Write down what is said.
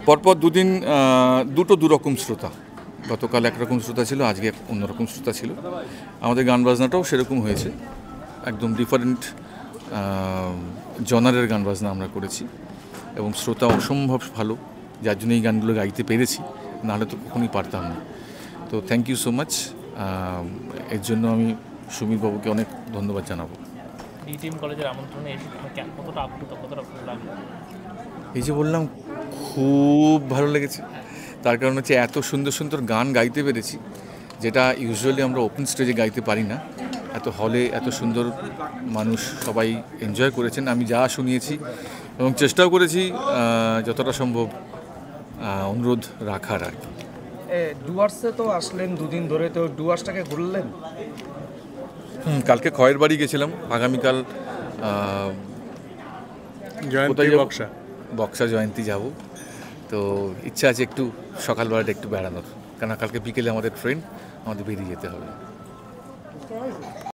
পরপর দুদিন দুটো দুরকম শ্রোতা। গতকাল একরকম শ্রোতা ছিল, আজকে অন্যরকম শ্রোতা ছিল। আমাদের গান বাজনাটাও সেরকম হয়েছে, একদম ডিফারেন্ট জনারের গান বাজনা আমরা করেছি এবং শ্রোতা অসম্ভব ভালো, যার জন্য এই গানগুলো গাইতে পেরেছি, নাহলে তো কখনোই পারতাম না। তো থ্যাংক ইউ সো মাচ। এর জন্য আমি সুমিত বাবুকে অনেক ধন্যবাদ জানাবো। কলেজের আমন্ত্রণে এসে কতটা আপ্লুত, কতটা ভালো লাগলো? এই যে বললাম, খুব ভালো লেগেছে। তার কারণ হচ্ছে এত সুন্দর সুন্দর গান গাইতে পেরেছি, যেটা ইউজুয়ালি আমরা ওপেন স্টেজে গাইতে পারি না। এত হলে এত সুন্দর মানুষ সবাই এনজয় করেছেন, আমি যা শুনিয়েছি এবং চেষ্টাও করেছি যতটা সম্ভব অনুরোধ রাখার আর কি। ডুয়ার্সে তো আসলেন দুদিন ধরে, তো ডুয়ার্সটাকে ঘুরলেন? কালকে খয়ের বাড়ি গেছিলাম, আগামীকাল বক্সা জয়ন্তী যাব। তো ইচ্ছা আছে একটু সকালবেলাটা একটু বেড়ানোর, কারণ কালকে বিকেলে আমাদের ট্রেন, আমাদের বেরিয়ে যেতে হবে।